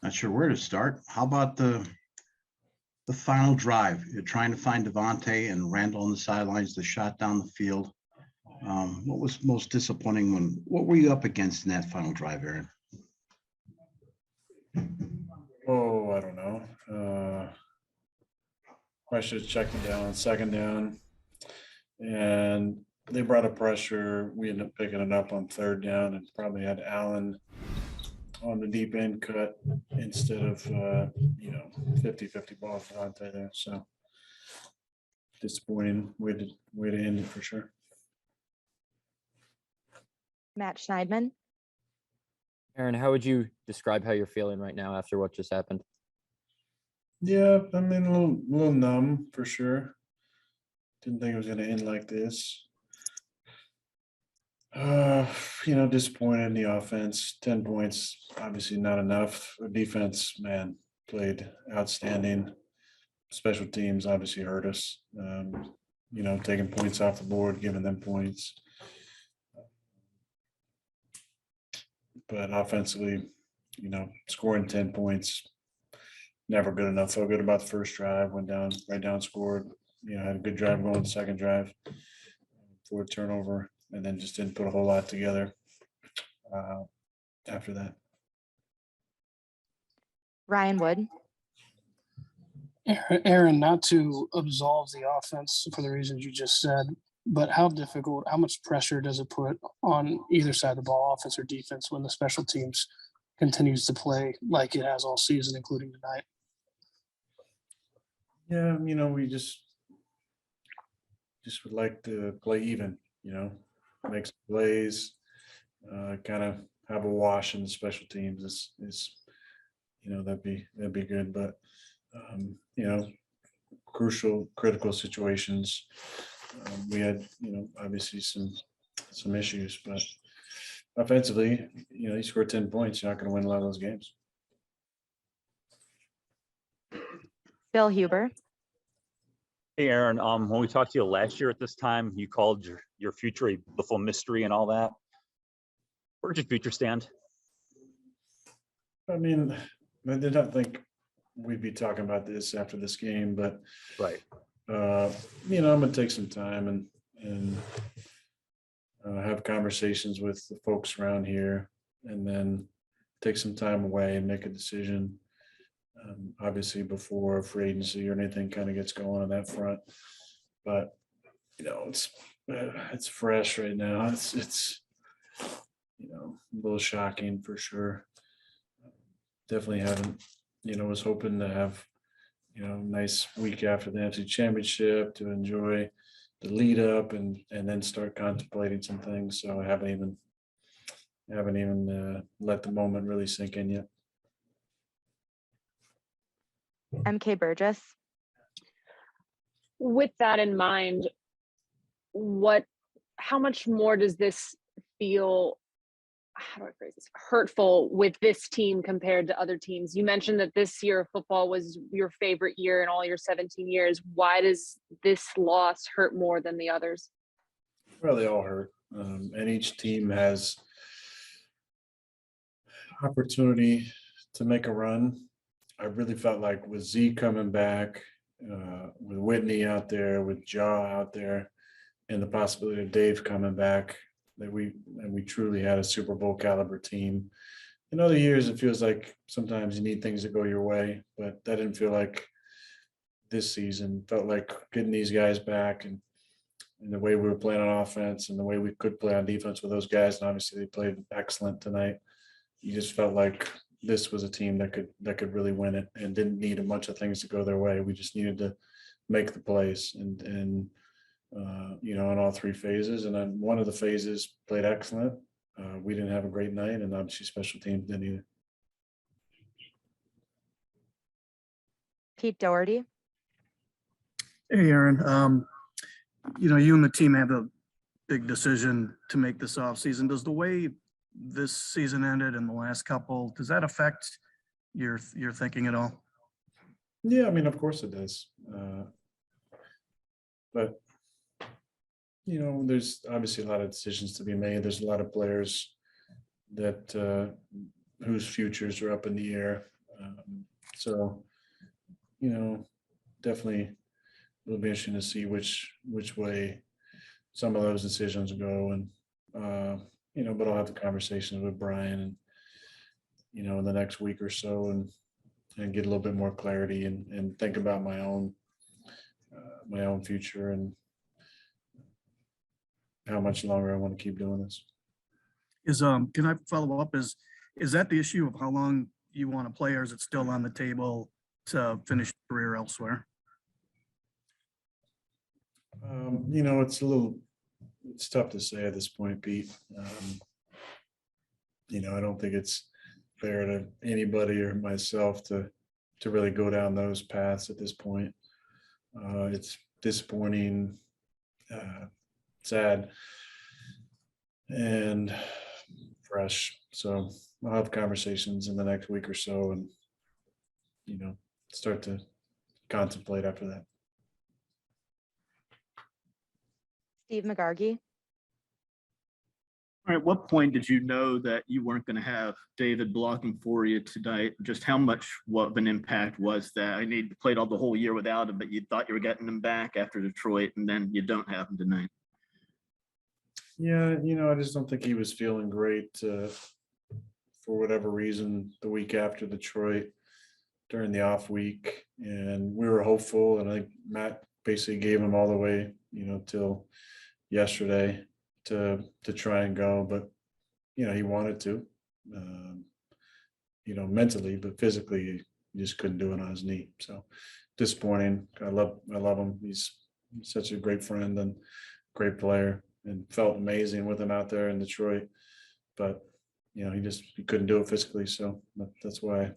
Not sure where to start. How about the final drive? You're trying to find Devontae and Randall on the sidelines, the shot down the field. What was most disappointing what were you up against in that final drive, Aaron? Oh, I don't know. Pressure checking down, second down. And they brought a pressure. We ended up picking it up on third down and probably had Allen on the deep end cut instead of, 50-50 ball for Devontae there. So disappointing way to end it for sure. Matt Schneidman. Aaron, how would you describe how you're feeling right now after what just happened? Yeah, I mean, a little numb for sure. Didn't think it was going to end like this. Disappointed in the offense. 10 points, obviously not enough. The defense, man, played outstanding. Special teams obviously hurt us. Taking points off the board, giving them points. But offensively, scoring 10 points, never good enough. Felt good about the first drive, went down, right down, scored. Had a good drive going the second drive, forward turnover, and then just didn't put a whole lot together after that. Ryan Wood. Aaron, not to absolve the offense for the reasons you just said, but how much pressure does it put on either side of the ball, offense or defense, when the special teams continues to play like it has all season, including tonight? Yeah, we just would like to play even, make some plays, kind of have a wash in the special teams is that'd be good. But, critical situations, we had, obviously some issues, but offensively, you score 10 points, you're not going to win a lot of those games. Bill Huber. Hey, Aaron, when we talked to you last year at this time, you called your future a beautiful mystery and all that. Where does your future stand? I mean, I did not think we'd be talking about this after this game, but Right. I'm going to take some time and have conversations with the folks around here, and then take some time away and make a decision. Obviously before free agency or anything kind of gets going on that front, but it's fresh right now. It's a little shocking for sure. Definitely haven't, was hoping to have, nice week after the NFC Championship to enjoy the lead up and then start contemplating some things. So I haven't even let the moment really sink in yet. MK Burgess. With that in mind, how much more does this feel, how do I phrase this, hurtful with this team compared to other teams? You mentioned that this year of football was your favorite year in all your 17 years. Why does this loss hurt more than the others? Well, they all hurt. And each team has opportunity to make a run. I really felt like with Z coming back, with Whitney out there, with Jaw out there, and the possibility of Dave coming back, that we truly had a Super Bowl caliber team. In other years, it feels like sometimes you need things to go your way, but that didn't feel like this season. Felt like getting these guys back and the way we were playing on offense and the way we could play on defense with those guys, and obviously they played excellent tonight. You just felt like this was a team that could really win it and didn't need a bunch of things to go their way. We just needed to make the plays and in all three phases. And then one of the phases played excellent. We didn't have a great night, and obviously special teams didn't either. Pete Doherty. Hey, Aaron. You and the team have a big decision to make this offseason. Does the way this season ended and the last couple, does that affect your thinking at all? Yeah, I mean, of course it does. But there's obviously a lot of decisions to be made. There's a lot of players that whose futures are up in the air. So, definitely it'll be interesting to see which way some of those decisions go. And, but I'll have the conversations with Brian and, in the next week or so and get a little bit more clarity and think about my own future and how much longer I want to keep doing this. Can I follow up? Is that the issue of how long you want to play, or is it still on the table to finish your career elsewhere? It's tough to say at this point, Pete. I don't think it's fair to anybody or myself to really go down those paths at this point. It's disappointing, sad, and fresh. So I'll have conversations in the next week or so and, start to contemplate after that. Steve McGargy, All right, at what point did you know that you weren't going to have David blocking for you tonight? Just how much of an impact was that? I mean, you played all the whole year without him, but you thought you were getting him back after Detroit, and then you don't have him tonight. Yeah, I just don't think he was feeling great for whatever reason the week after Detroit during the off week. And we were hopeful, and I think Matt basically gave him all the way, till yesterday to try and go. But, he wanted to, mentally, but physically he just couldn't do it on his knee. So disappointing. I love him. He's such a great friend and great player, and felt amazing with him out there in Detroit. But he couldn't do it physically, so that's why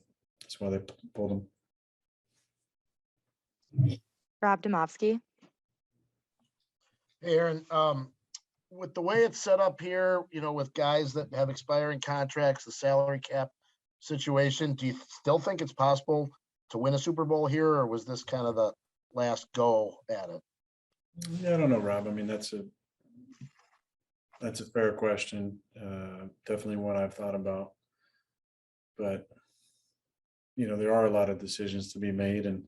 they pulled him. Rob Domofsky, Hey, Aaron, with the way it's set up here, with guys that have expiring contracts, the salary cap situation, do you still think it's possible to win a Super Bowl here, or was this kind of the last go at it? Yeah, I don't know, Rob. I mean, that's a fair question. Definitely one I've thought about. But, there are a lot of decisions to be made, and,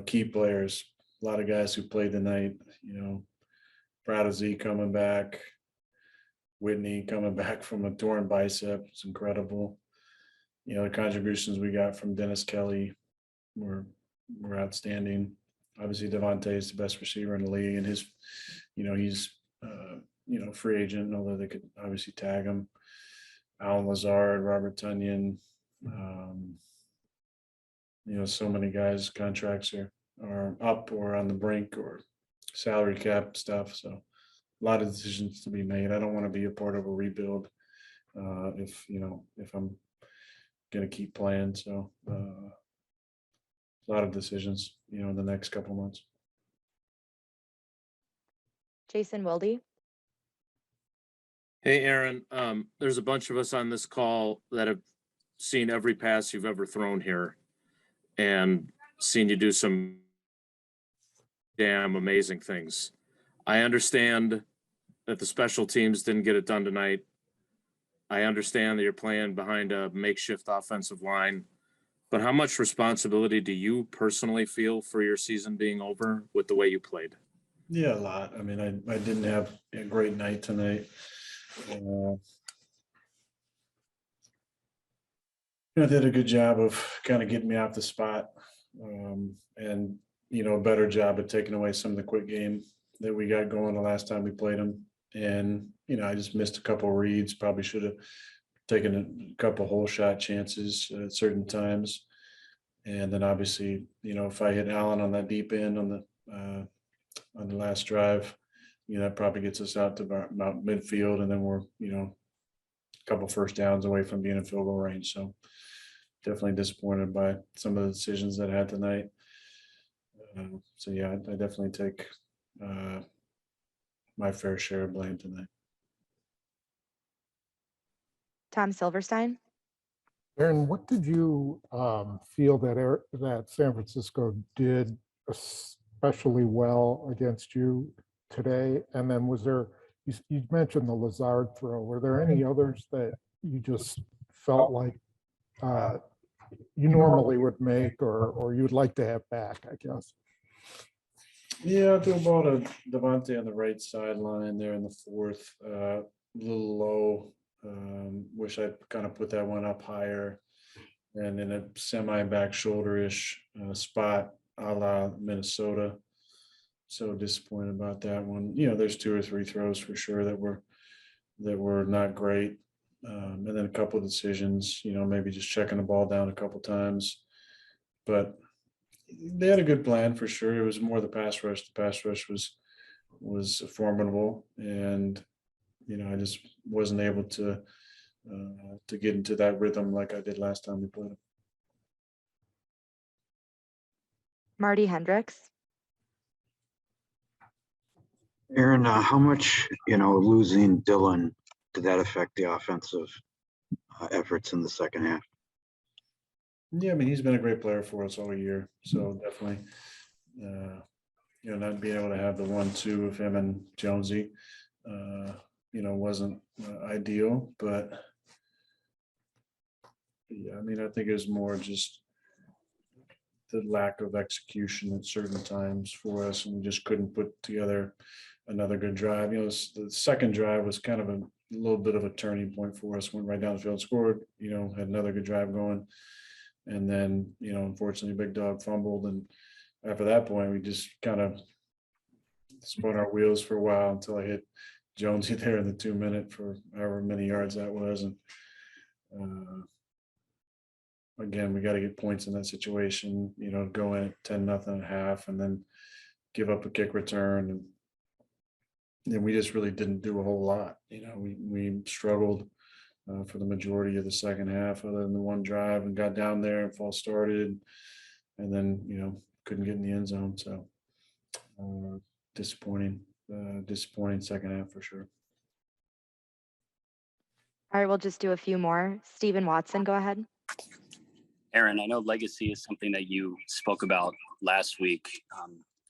key players, a lot of guys who played tonight, Brad Z coming back, Whitney coming back from a torn bicep. It's incredible. The contributions we got from Dennis Kelly were outstanding. Obviously, Devontae is the best receiver in the league, and his, he's, free agent, although they could obviously tag him. Alan Lazard, Robert Tunyon, so many guys' contracts are up or on the brink or salary cap stuff. So a lot of decisions to be made. I don't want to be a part of a rebuild if I'm going to keep playing. So a lot of decisions, in the next couple months. Jason Wilde, Hey, Aaron, there's a bunch of us on this call that have seen every pass you've ever thrown here and seen you do some damn amazing things. I understand that the special teams didn't get it done tonight. I understand that you're playing behind a makeshift offensive line, but how much responsibility do you personally feel for your season being over with the way you played? Yeah, a lot. I mean, I didn't have a great night tonight. I did a good job of kind of getting me off the spot, and a better job of taking away some of the quick game that we got going the last time we played them. And I just missed a couple of reads. Probably should have taken a couple hole shot chances at certain times. And then obviously, if I hit Allen on that deep end on the last drive, that probably gets us out to about midfield, and then we're a couple first downs away from being in field goal range. So definitely disappointed by some of the decisions that I had tonight. So yeah, I definitely take my fair share of blame tonight. Tom Silverstein, Aaron, what did you feel that San Francisco did especially well against you today? And then you mentioned the Lazard throw. Were there any others that you just felt like you normally would make or you'd like to have back, I guess. Yeah, I'll do a ball to Devontae on the right sideline there in the fourth. A little low. Wish I'd kind of put that one up higher and in a semi back shoulder-ish spot a la Minnesota. So disappointed about that one. You know, there's 2 or 3 throws for sure that were not great. And then a couple of decisions, you know, maybe just checking the ball down a couple times. But they had a good plan for sure. It was more the pass rush. The pass rush was formidable, and you know I just wasn't able to get into that rhythm like I did last time we played them. Marty Hendricks, Aaron, how much, losing Dylan, did that affect the offensive efforts in the second half? Yeah, I mean he's been a great player for us all year, so definitely, not being able to have the 1-2 of him and Jonesy, wasn't ideal, but yeah, I mean I think it was more just the lack of execution at certain times for us, and we just couldn't put together another good drive. You know, the second drive was kind of a little bit of a turning point for us. Went right down the field, scored. Had another good drive going. And then, unfortunately, Big Dog fumbled. And after that point, we just kind of spun our wheels for a while until I hit Jonesy there in the 2-minute for however many yards that was. And again, we got to get points in that situation, go in at 10-0 at half and then give up a kick return. And then we just really didn't do a whole lot. We struggled for the majority of the second half, other than the one drive, and got down there and false started, and then couldn't get in the end zone. So disappointing second half for sure. all right, we'll just do a few more. Stephen Watson, go ahead. Aaron, I know legacy is something that you spoke about last week.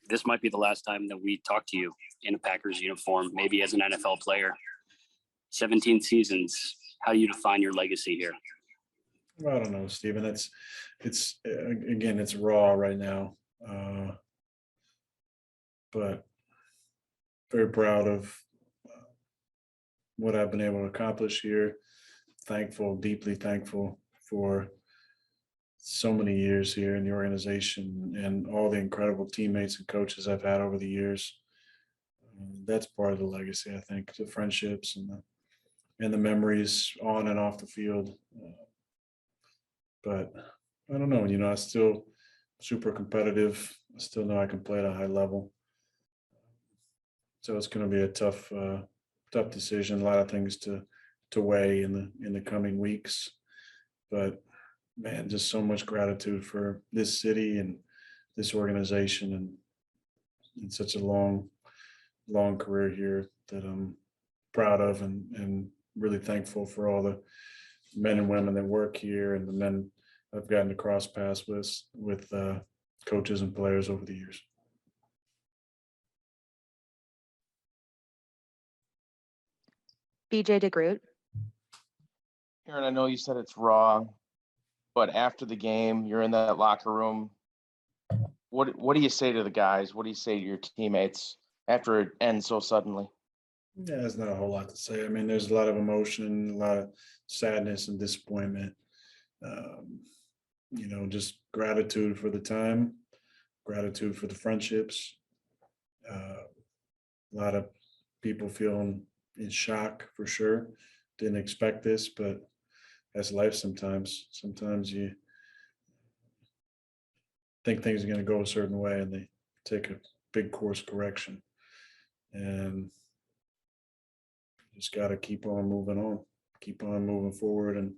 This might be the last time that we talk to you in a Packers uniform, maybe as an NFL player. 17 seasons. How do you define your legacy here? Well, I don't know, Stephen. It's again, it's raw right now, but very proud of what I've been able to accomplish here. Thankful, deeply thankful for so many years here in the organization and all the incredible teammates and coaches I've had over the years. That's part of the legacy, I think, the friendships and the memories on and off the field. But I don't know, I still super competitive. I still know I can play at a high level. So it's going to be a tough decision. A lot of things to weigh in the coming weeks. But man, just so much gratitude for this city and this organization and such a long career here that I'm proud of and really thankful for all the men and women that work here and the men I've gotten to cross paths with coaches and players over the years. BJ DeGroot. Aaron, I know you said it's raw, but after the game, you're in that locker room. What do you say to the guys? What do you say to your teammates after it ends so suddenly? Yeah, there's not a whole lot to say. I mean, there's a lot of emotion, a lot of sadness and disappointment. Just gratitude for the time, gratitude for the friendships. A lot of people feeling in shock for sure. Didn't expect this, but that's life sometimes. Sometimes you think things are going to go a certain way and they take a big course correction. And just got to keep on moving forward. And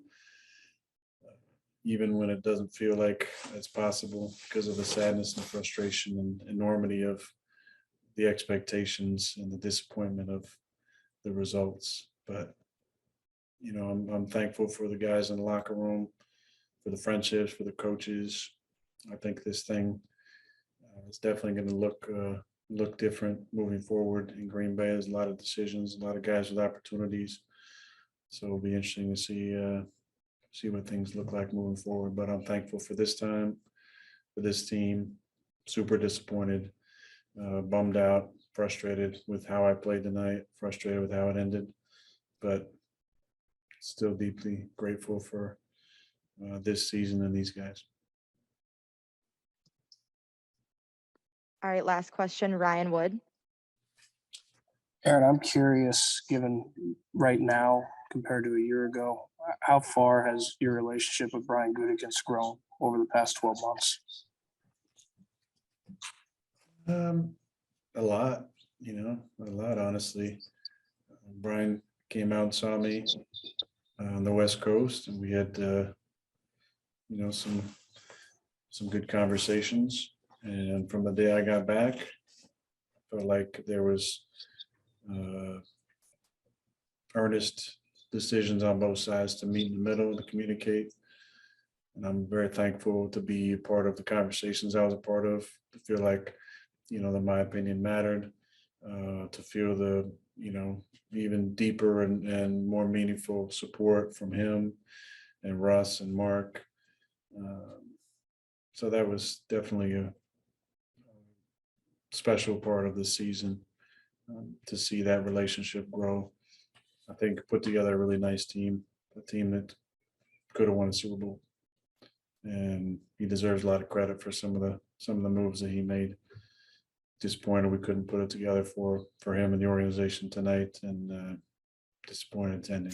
even when it doesn't feel like it's possible because of the sadness and frustration and enormity of the expectations and the disappointment of the results. But, I'm thankful for the guys in the locker room, for the friendships, for the coaches. I think this thing is definitely going to look different moving forward in Green Bay. There's a lot of decisions, a lot of guys with opportunities. So it'll be interesting to see what things look like moving forward. But I'm thankful for this time, for this team. Super disappointed, bummed out, frustrated with how I played tonight, frustrated with how it ended, but still deeply grateful for this season and these guys. All right, last question, Ryan Wood. Aaron, I'm curious, given right now compared to a year ago, how far has your relationship with Brian Gutekunst grown over the past 12 months? A lot, a lot, honestly. Brian came out and saw me on the West Coast, and we had, some good conversations. And from the day I got back, I felt like there was earnest decisions on both sides to meet in the middle, to communicate. And I'm very thankful to be a part of the conversations I was a part of, to feel like, that my opinion mattered, to feel the, even deeper and more meaningful support from him and Russ and Mark. So that was definitely a special part of the season, to see that relationship grow. I think put together a really nice team, a team that could have won a Super Bowl. And he deserves a lot of credit for some of the moves that he made. Disappointed we couldn't put it together for him and the organization tonight, and disappointed attending.